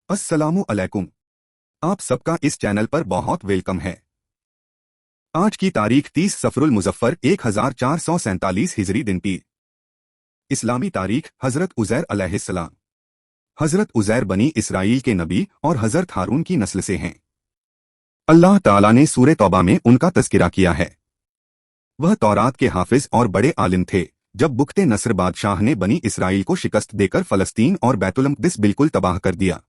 अस्सलामु अलैकुम। आप सबका इस चैनल पर बहुत वेलकम है। आज की तारीख 30 सफरुल मुजफ्फर 1447 हिजरी दिन पीर। इस्लामी तारीख हजरत उज़ैर अलैहिस्सलाम। हजरत उज़ैर बनी इसराइल के नबी और हजरत हारून की नस्ल से हैं। अल्लाह ताला ने सूरे तौबा में उनका तज़किरा किया है। वह तौरात के हाफिज और बड़े आलिम थे जब बुख्ते नसर बादशाह ने बनी इसराइल को शिकस्त देकर फलस्तीन और बैतुल-मक़दिस बिल्कुल तबाह कर दिया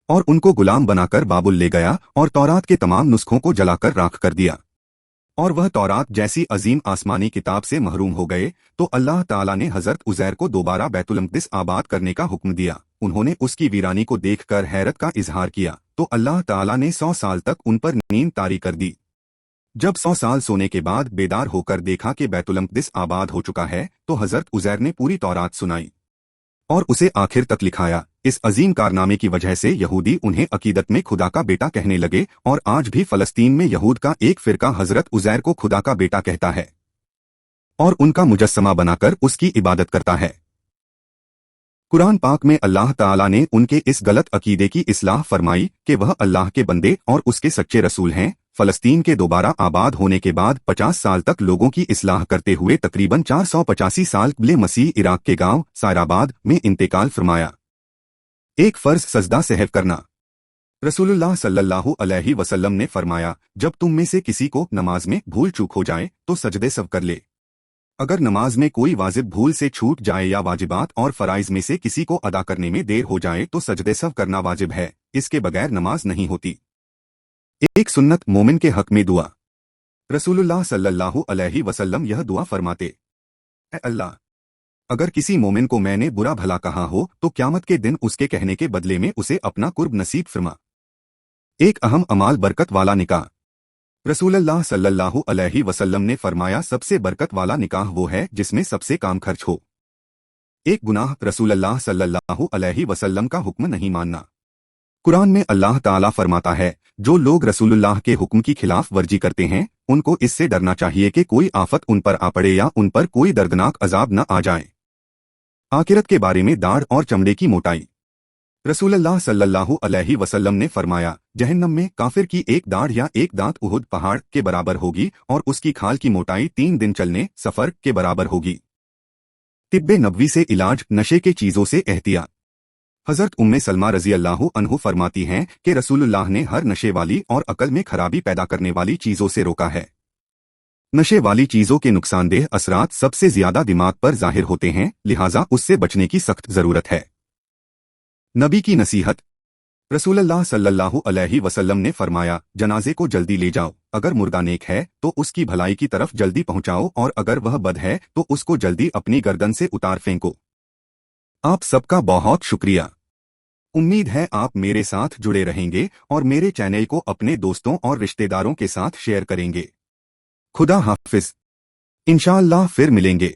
और उनको गुलाम बनाकर बाबुल ले गया और तौरात के तमाम नुस्खों को जलाकर राख कर दिया और वह तौरात जैसी अजीम आसमानी किताब से महरूम हो गए, तो अल्लाह ताला ने हजरत उज़ैर को दोबारा बैतुल-मक़दिस आबाद करने का हुक्म दिया। उन्होंने उसकी वीरानी को देखकर हैरत का इजहार किया तो अल्लाह ताला ने 100 साल तक उन पर नींद तारी कर दी। जब 100 साल सोने के बाद बेदार होकर देखा कि बैतुल-मक़दिस आबाद हो चुका है, तो हजरत उज़ैर ने पूरी तौरात सुनाई और उसे आखिर तक लिखाया। इस अजीम कारनामे की वजह से यहूदी उन्हें अकीदत में खुदा का बेटा कहने लगे और आज भी फलस्तीन में यहूद का एक फिरका हजरत उज़ैर को खुदा का बेटा कहता है और उनका मुजस्समा बनाकर उसकी इबादत करता है। कुरान पाक में अल्लाह ताला ने उनके इस गलत अकीदे की इस्लाह फरमाई कि वह अल्लाह के बंदे और उसके सच्चे रसूल हैं। फलस्तीन के दोबारा आबाद होने के बाद 50 साल तक लोगों की इस्लाह करते हुए तकरीबन 485 साल क़ब्ले मसीह इराक के गांव सायराबाद में इंतकाल फरमाया। एक फर्ज सजदा सहव करना। रसूलुल्लाह सल्लल्लाहु अलैहि वसल्लम ने फरमाया, जब तुम में से किसी को नमाज में भूल चूक हो जाए तो सजदे सव कर ले। अगर नमाज में कोई वाजिब भूल से छूट जाए या वाजिबात और फराइज में से किसी को अदा करने में देर हो जाए तो सजदे सव करना वाजिब है, इसके बगैर नमाज नहीं होती। एक सुन्नत मोमिन के हक में दुआ। रसूलुल्लाह सल्लल्लाहु अलैहि वसल्लम यह दुआ फरमाते, ऐ अल्लाह, अगर किसी मोमिन को मैंने बुरा भला कहा हो तो क़यामत के दिन उसके कहने के बदले में उसे अपना कुर्ब नसीब फरमा। एक अहम अमाल बरकत वाला निकाह। रसूलुल्लाह सल्लल्लाहु अलैहि वसल्लम ने फरमाया, सबसे बरकत वाला निकाह वो है जिसमें सबसे काम खर्च हो। एक गुनाह। रसूलुल्लाह सल्लल्लाहु अलैहि वसल्लम का हुक्म नहीं मानना। कुरान में अल्लाह ताला फरमाता है, जो लोग रसूलुल्लाह के हुक्म की खिलाफ वर्जी करते हैं उनको इससे डरना चाहिए कि कोई आफत उन पर आ पड़े या उन पर कोई दर्दनाक अजाब न आ जाए। आखिरत के बारे में दाढ़ और चमड़े की मोटाई। रसूलुल्लाह सल्लल्लाहु अलैहि वसल्लम ने फरमाया, जहन्नम में काफिर की एक दाढ़ या एक दांत उहुद पहाड़ के बराबर होगी और उसकी खाल की मोटाई 3 दिन चलने सफर के बराबर होगी। तिब्बे नबवी से इलाज। नशे के चीजों से एहतियात। हजरत उम्मे सलमा रजी अल्लाहु अन्हु फरमाती हैं कि रसूलुल्लाह ने हर नशे वाली और अकल में खराबी पैदा करने वाली चीजों से रोका है। नशे वाली चीजों के नुकसानदेह असरात सबसे ज्यादा दिमाग पर जाहिर होते हैं, लिहाजा उससे बचने की सख्त जरूरत है। नबी की नसीहत। रसूलुल्लाह सल्लल्लाहु अलैहि वसल्लम ने फरमाया, जनाजे को जल्दी ले जाओ, अगर मुर्दा नेक है तो उसकी भलाई की तरफ जल्दी पहुंचाओ और अगर वह बद है तो उसको जल्दी अपनी गर्दन से उतार फेंको। आप सबका बहुत शुक्रिया। उम्मीद है आप मेरे साथ जुड़े रहेंगे और मेरे चैनल को अपने दोस्तों और रिश्तेदारों के साथ शेयर करेंगे। खुदा हाफिज। इंशाअल्लाह फिर मिलेंगे।